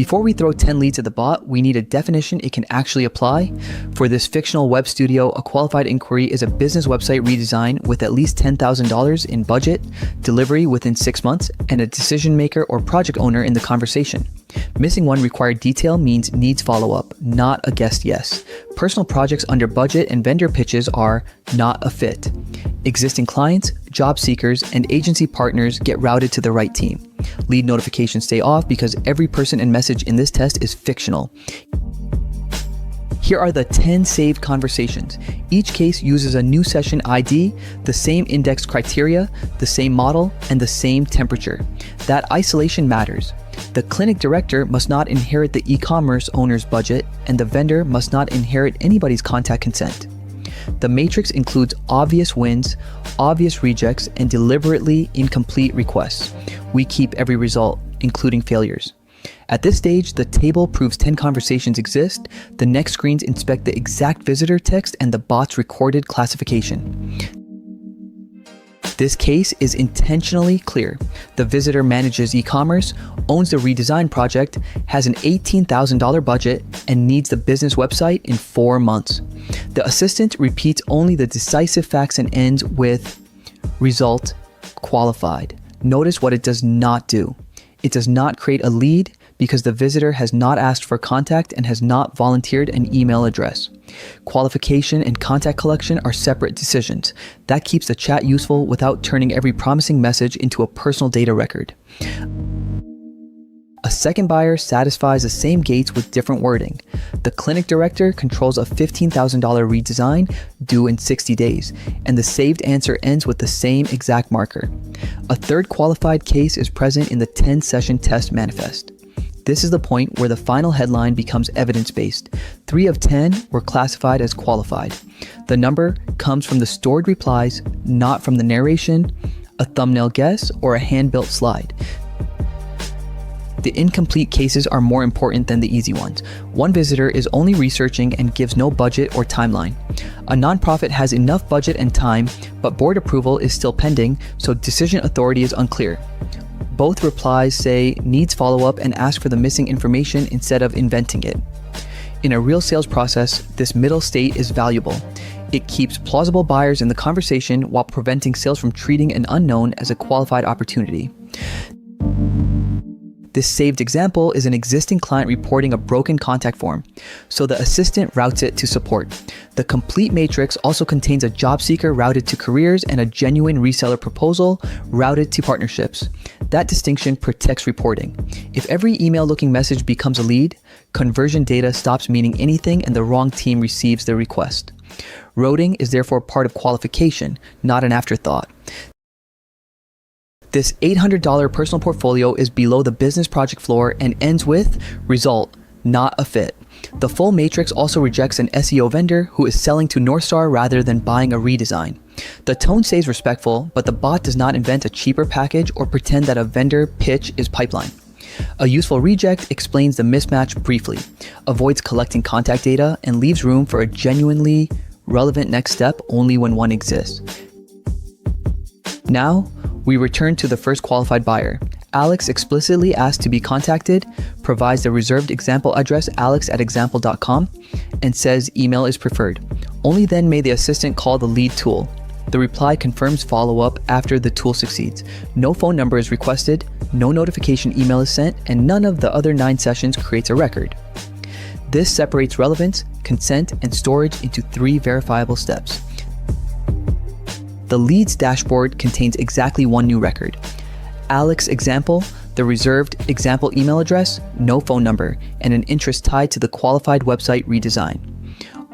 Before we throw 10 leads at the bot, we need a definition it can actually apply. For this fictional web studio, a qualified inquiry is a business website redesign with at least $10,000 in budget, delivery within 6 months, and a decision maker or project owner in the conversation. Missing one required detail means needs follow-up, not a guessed yes. Personal projects under budget and vendor pitches are not a fit. Existing clients, job seekers, and agency partners get routed to the right team. Lead notifications stay off because every person and message in this test is fictional. Here are the 10 saved conversations. Each case uses a new session ID, the same index criteria, the same model, and the same temperature. That isolation matters. The clinic director must not inherit the e-commerce owner's budget, and the vendor must not inherit anybody's contact consent. The matrix includes obvious wins, obvious rejects, and deliberately incomplete requests. We keep every result, including failures. At this stage, the table proves 10 conversations exist. The next screens inspect the exact visitor text and the bot's recorded classification. This case is intentionally clear. The visitor manages e-commerce, owns the redesign project, has an $18,000 budget, and needs the business website in 4 months. The assistant repeats only the decisive facts and ends with result qualified. Notice what it does not do. It does not create a lead because the visitor has not asked for contact and has not volunteered an email address. Qualification and contact collection are separate decisions. That keeps the chat useful without turning every promising message into a personal data record. A second buyer satisfies the same gates with different wording. The clinic director controls a $15,000 redesign due in 60 days, and the saved answer ends with the same exact marker. A third qualified case is present in the 10-session test manifest. This is the point where the final headline becomes evidence-based. 3 of 10 were classified as qualified. The number comes from the stored replies, not from the narration, a thumbnail guess, or a hand-built slide. The incomplete cases are more important than the easy ones. One visitor is only researching and gives no budget or timeline. A nonprofit has enough budget and time, but board approval is still pending, so decision authority is unclear. Both replies say needs follow-up and ask for the missing information instead of inventing it. In a real sales process, this middle state is valuable. It keeps plausible buyers in the conversation while preventing sales from treating an unknown as a qualified opportunity. This saved example is an existing client reporting a broken contact form, so the assistant routes it to support. The complete matrix also contains a job seeker routed to careers and a genuine reseller proposal routed to partnerships. That distinction protects reporting. If every email-looking message becomes a lead, conversion data stops meaning anything and the wrong team receives the request. Routing is therefore part of qualification, not an afterthought. This $800 personal portfolio is below the business project floor and ends with result, not a fit. The full matrix also rejects an SEO vendor who is selling to Northstar rather than buying a redesign. The tone stays respectful, but the bot does not invent a cheaper package or pretend that a vendor pitch is pipeline. A useful reject explains the mismatch briefly, avoids collecting contact data, and leaves room for a genuinely relevant next step only when one exists. Now, we return to the first qualified buyer. Alex explicitly asked to be contacted, provides the reserved example address alex@example.com, and says email is preferred. Only then may the assistant call the lead tool. The reply confirms follow-up after the tool succeeds. No phone number is requested, no notification email is sent, and none of the other 9 sessions creates a record. This separates relevance, consent, and storage into 3 verifiable steps. The leads dashboard contains exactly 1 new record. Alex example, the reserved example email address, no phone number, and an interest tied to the qualified website redesign.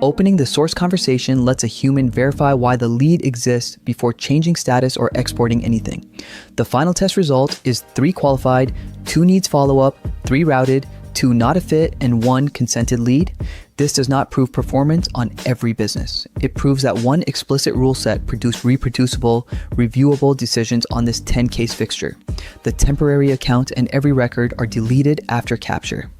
Opening the source conversation lets a human verify why the lead exists before changing status or exporting anything. The final test result is 3 qualified, 2 needs follow-up, 3 routed, 2 not a fit, and 1 consented lead. This does not prove performance on every business. It proves that 1 explicit rule set produced reproducible, reviewable decisions on this 10-case fixture. The temporary account and every record are deleted after capture.